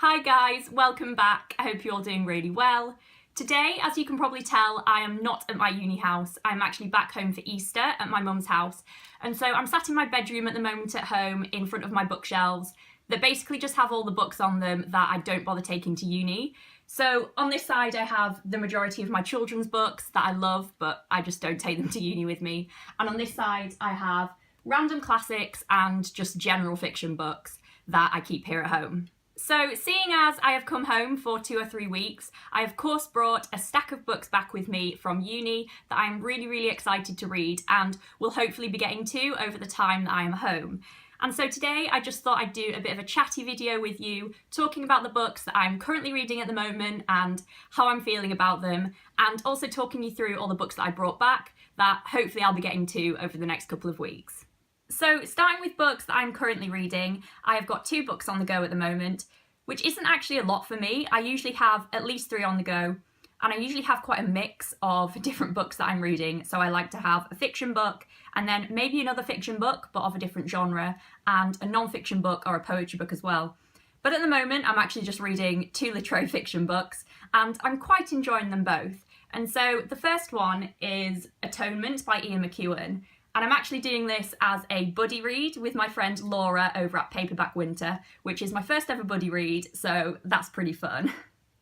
Hi guys, welcome back. I hope you're all doing really well. Today, as you can probably tell, I am not at my uni house. I'm actually back home for Easter at my mum's house. And so I'm sat in my bedroom at the moment at home in front of my bookshelves that basically just have all the books on them that I don't bother taking to uni. So on this side I have the majority of my children's books that I love, but I just don't take them to uni with me. And on this side I have random classics and just general fiction books that I keep here at home. So seeing as I have come home for 2 or 3 weeks, I of course brought a stack of books back with me from uni that I'm really excited to read and will hopefully be getting to over the time that I am home. And so today I just thought I'd do a bit of a chatty video with you, talking about the books that I'm currently reading at the moment and how I'm feeling about them, and also talking you through all the books that I brought back that hopefully I'll be getting to over the next couple of weeks. So starting with books that I'm currently reading, I have got 2 books on the go at the moment, which isn't actually a lot for me. I usually have at least 3 on the go, and I usually have quite a mix of different books that I'm reading. So I like to have a fiction book, and then maybe another fiction book, but of a different genre, and a non-fiction book or a poetry book as well. But at the moment, I'm actually just reading 2 literary fiction books, and I'm quite enjoying them both. And so the first one is Atonement by Ian McEwan. And I'm actually doing this as a buddy read with my friend Laura over at Paperback Winter, which is my first ever buddy read, so that's pretty fun.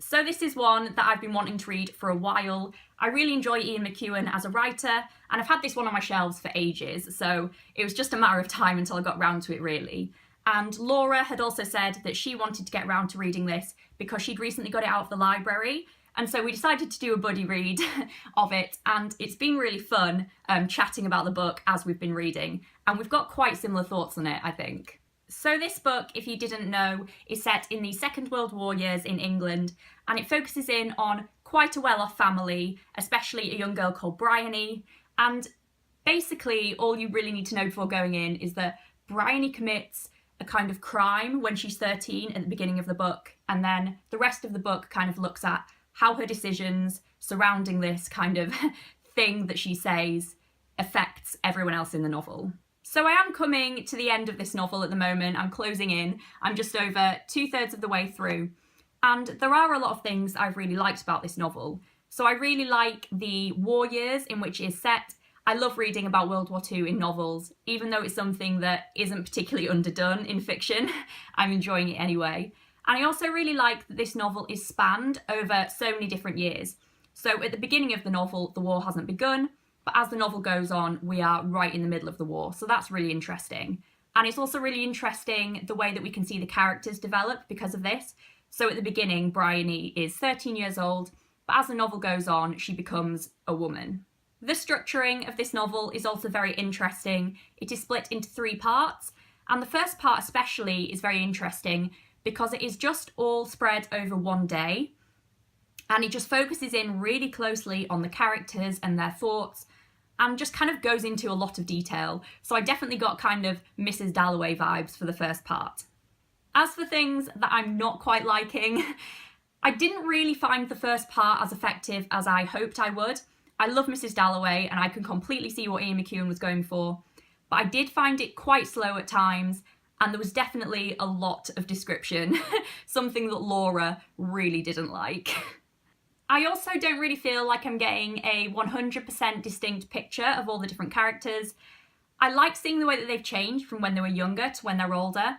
So this is one that I've been wanting to read for a while. I really enjoy Ian McEwan as a writer, and I've had this one on my shelves for ages, so it was just a matter of time until I got round to it really. And Laura had also said that she wanted to get round to reading this because she'd recently got it out of the library. And so we decided to do a buddy read of it, and it's been really fun chatting about the book as we've been reading, and we've got quite similar thoughts on it, I think. So this book, if you didn't know, is set in the Second World War years in England, and it focuses in on quite a well-off family, especially a young girl called Bryony, and basically all you really need to know before going in is that Bryony commits a kind of crime when she's 13 at the beginning of the book, and then the rest of the book kind of looks at how her decisions surrounding this kind of thing that she says affects everyone else in the novel. So I am coming to the end of this novel at the moment. I'm closing in. I'm just over 2/3 of the way through. And there are a lot of things I've really liked about this novel. So I really like the war years in which it is set. I love reading about World War II in novels, even though it's something that isn't particularly underdone in fiction. I'm enjoying it anyway. And I also really like that this novel is spanned over so many different years. So at the beginning of the novel, the war hasn't begun, but as the novel goes on, we are right in the middle of the war. So that's really interesting. And it's also really interesting the way that we can see the characters develop because of this. So at the beginning, Bryony is 13 years old, but as the novel goes on, she becomes a woman. The structuring of this novel is also very interesting. It is split into 3 parts, and the first part especially is very interesting because it is just all spread over one day, and it just focuses in really closely on the characters and their thoughts, and just kind of goes into a lot of detail. So I definitely got kind of Mrs. Dalloway vibes for the first part. As for things that I'm not quite liking, I didn't really find the first part as effective as I hoped I would. I love Mrs. Dalloway and I can completely see what Ian McEwan was going for, but I did find it quite slow at times, and there was definitely a lot of description, something that Laura really didn't like. I also don't really feel like I'm getting a 100% distinct picture of all the different characters. I like seeing the way that they've changed from when they were younger to when they're older,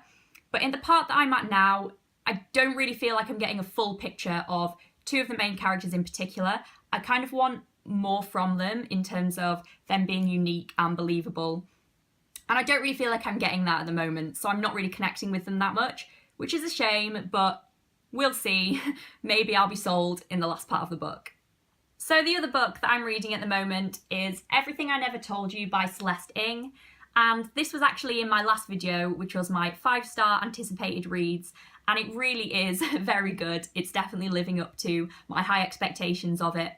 but in the part that I'm at now, I don't really feel like I'm getting a full picture of 2 of the main characters in particular. I kind of want more from them in terms of them being unique and believable. And I don't really feel like I'm getting that at the moment, so I'm not really connecting with them that much, which is a shame, but we'll see. Maybe I'll be sold in the last part of the book. So the other book that I'm reading at the moment is Everything I Never Told You by Celeste Ng, and this was actually in my last video, which was my 5-star anticipated reads, and it really is very good. It's definitely living up to my high expectations of it.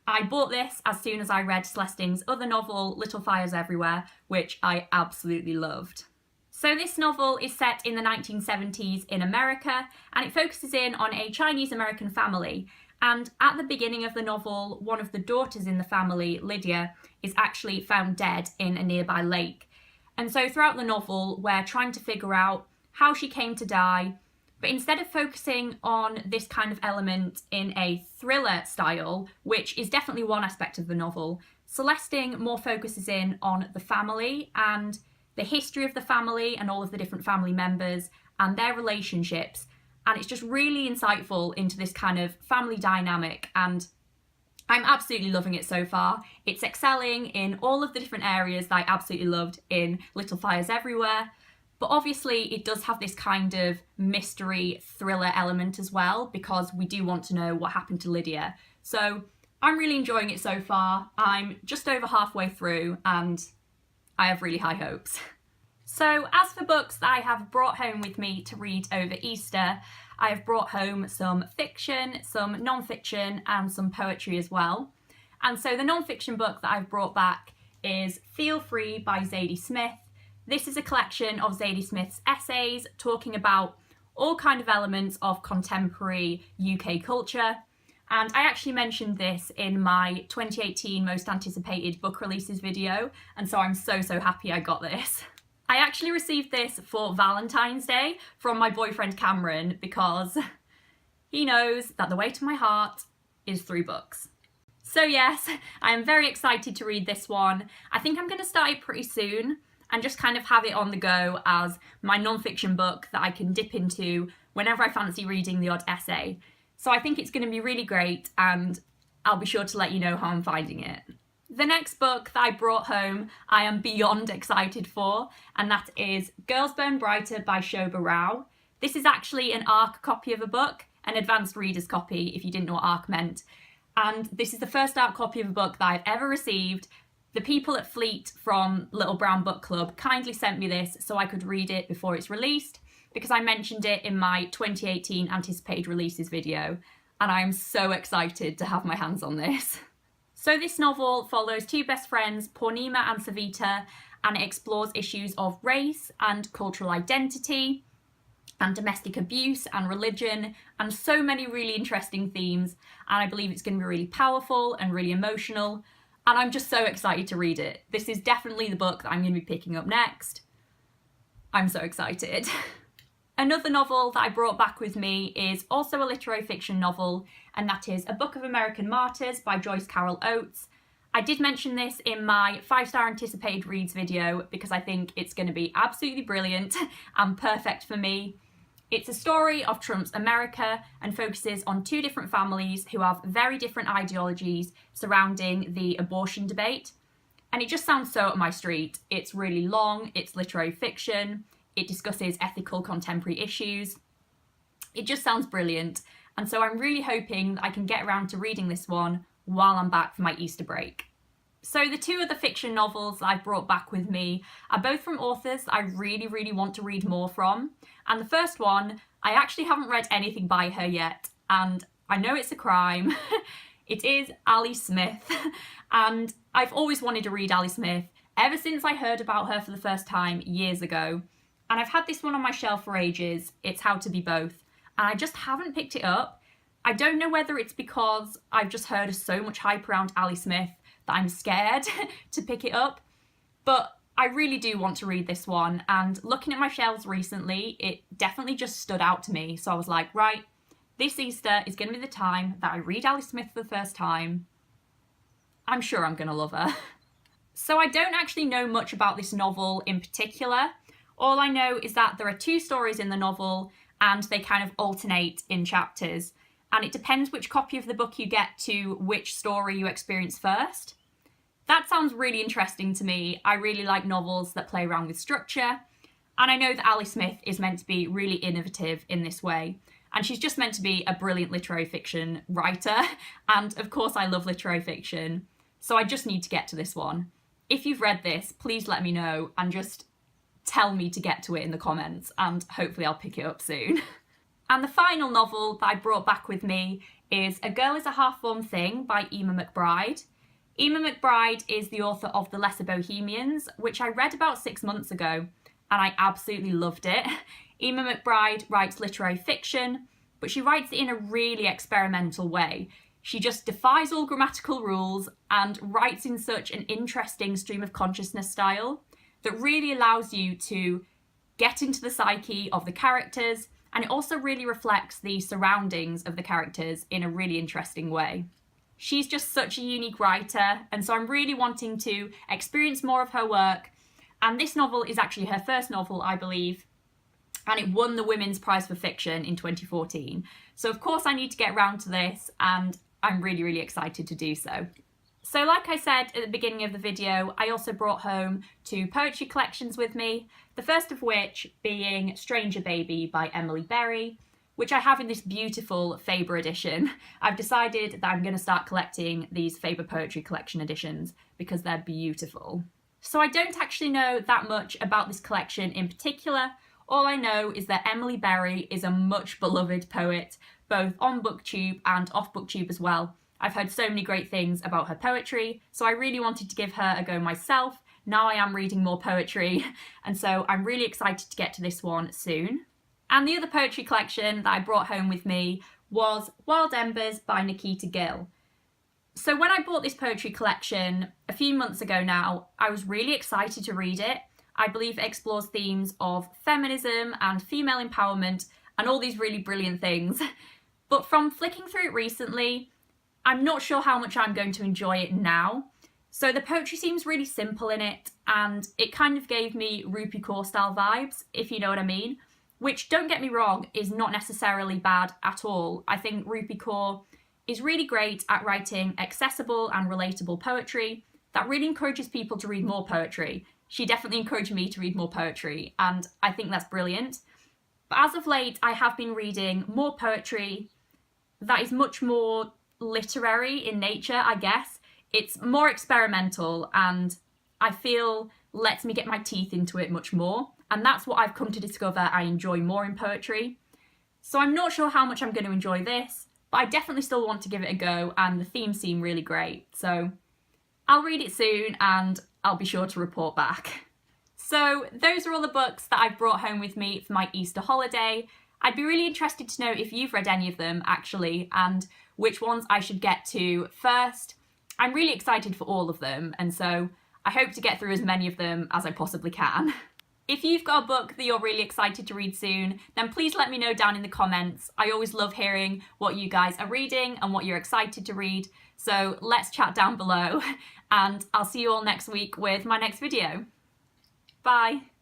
I bought this as soon as I read Celeste Ng's other novel, Little Fires Everywhere, which I absolutely loved. So this novel is set in the 1970s in America, and it focuses in on a Chinese-American family. And at the beginning of the novel, one of the daughters in the family, Lydia, is actually found dead in a nearby lake. And so throughout the novel, we're trying to figure out how she came to die, But instead of focusing on this kind of element in a thriller style, which is definitely one aspect of the novel, Celestine more focuses in on the family and the history of the family and all of the different family members and their relationships. And it's just really insightful into this kind of family dynamic, and I'm absolutely loving it so far. It's excelling in all of the different areas that I absolutely loved in Little Fires Everywhere. But obviously it does have this kind of mystery thriller element as well, because we do want to know what happened to Lydia. So I'm really enjoying it so far. I'm just over halfway through and I have really high hopes. So as for books that I have brought home with me to read over Easter, I have brought home some fiction, some non-fiction and some poetry as well. And so the non-fiction book that I've brought back is Feel Free by Zadie Smith. This is a collection of Zadie Smith's essays talking about all kind of elements of contemporary UK culture. And I actually mentioned this in my 2018 most anticipated book releases video, and so I'm so happy I got this. I actually received this for Valentine's Day from my boyfriend Cameron because he knows that the way to my heart is through books. So yes, I am very excited to read this one. I think I'm going to start it pretty soon and just kind of have it on the go as my non-fiction book that I can dip into whenever I fancy reading the odd essay. So I think it's going to be really great, and I'll be sure to let you know how I'm finding it. The next book that I brought home I am beyond excited for, and that is Girls Burn Brighter by Shobha Rao. This is actually an ARC copy of a book, an advanced reader's copy if you didn't know what ARC meant. And this is the first ARC copy of a book that I've ever received. The people at Fleet from Little Brown Book Club kindly sent me this so I could read it before it's released, because I mentioned it in my 2018 anticipated releases video, and I am so excited to have my hands on this. So this novel follows two best friends, Purnima and Savita, and it explores issues of race and cultural identity and domestic abuse and religion and so many really interesting themes, and I believe it's going to be really powerful and really emotional, and I'm just so excited to read it. This is definitely the book that I'm going to be picking up next. I'm so excited. Another novel that I brought back with me is also a literary fiction novel, and that is A Book of American Martyrs by Joyce Carol Oates. I did mention this in my 5-star anticipated reads video because I think it's going to be absolutely brilliant and perfect for me. It's a story of Trump's America and focuses on two different families who have very different ideologies surrounding the abortion debate. And it just sounds so up my street. It's really long, it's literary fiction, it discusses ethical contemporary issues. It just sounds brilliant. And so I'm really hoping that I can get around to reading this one while I'm back for my Easter break. So the two other fiction novels that I've brought back with me are both from authors that I really want to read more from. And the first one, I actually haven't read anything by her yet, and I know it's a crime. It is Ali Smith, and I've always wanted to read Ali Smith ever since I heard about her for the first time years ago. And I've had this one on my shelf for ages. It's How to Be Both, and I just haven't picked it up. I don't know whether it's because I've just heard so much hype around Ali Smith that I'm scared to pick it up, but I really do want to read this one, and looking at my shelves recently, it definitely just stood out to me. So I was like, right, this Easter is going to be the time that I read Ali Smith for the first time. I'm sure I'm going to love her. So I don't actually know much about this novel in particular. All I know is that there are two stories in the novel and they kind of alternate in chapters, and it depends which copy of the book you get to which story you experience first. That sounds really interesting to me. I really like novels that play around with structure, and I know that Ali Smith is meant to be really innovative in this way, and she's just meant to be a brilliant literary fiction writer, and of course I love literary fiction, so I just need to get to this one. If you've read this, please let me know and just tell me to get to it in the comments, and hopefully I'll pick it up soon. And the final novel that I brought back with me is A Girl is a Half-Formed Thing by Emma McBride. Emma McBride is the author of The Lesser Bohemians, which I read about 6 months ago, and I absolutely loved it. Emma McBride writes literary fiction, but she writes it in a really experimental way. She just defies all grammatical rules and writes in such an interesting stream of consciousness style that really allows you to get into the psyche of the characters and it also really reflects the surroundings of the characters in a really interesting way. She's just such a unique writer, and so I'm really wanting to experience more of her work, and this novel is actually her first novel, I believe, and it won the Women's Prize for Fiction in 2014. So of course I need to get round to this, and I'm really, really excited to do so. So like I said at the beginning of the video, I also brought home 2 poetry collections with me, the first of which being Stranger Baby by Emily Berry, which I have in this beautiful Faber edition. I've decided that I'm going to start collecting these Faber Poetry Collection editions because they're beautiful. So I don't actually know that much about this collection in particular. All I know is that Emily Berry is a much beloved poet, both on BookTube and off BookTube as well. I've heard so many great things about her poetry, so I really wanted to give her a go myself. Now I am reading more poetry, and so I'm really excited to get to this one soon. And the other poetry collection that I brought home with me was Wild Embers by Nikita Gill. So when I bought this poetry collection a few months ago now, I was really excited to read it. I believe it explores themes of feminism and female empowerment and all these really brilliant things. But from flicking through it recently, I'm not sure how much I'm going to enjoy it now. So the poetry seems really simple in it, and it kind of gave me Rupi Kaur style vibes, if you know what I mean. Which, don't get me wrong, is not necessarily bad at all. I think Rupi Kaur is really great at writing accessible and relatable poetry that really encourages people to read more poetry. She definitely encouraged me to read more poetry, and I think that's brilliant. But as of late, I have been reading more poetry that is much more literary in nature, I guess. It's more experimental, and I feel lets me get my teeth into it much more. And that's what I've come to discover I enjoy more in poetry. So I'm not sure how much I'm going to enjoy this, but I definitely still want to give it a go, and the themes seem really great. So I'll read it soon and I'll be sure to report back. So those are all the books that I've brought home with me for my Easter holiday. I'd be really interested to know if you've read any of them actually, and which ones I should get to first. I'm really excited for all of them, and so I hope to get through as many of them as I possibly can. If you've got a book that you're really excited to read soon, then please let me know down in the comments. I always love hearing what you guys are reading and what you're excited to read. So let's chat down below, and I'll see you all next week with my next video. Bye.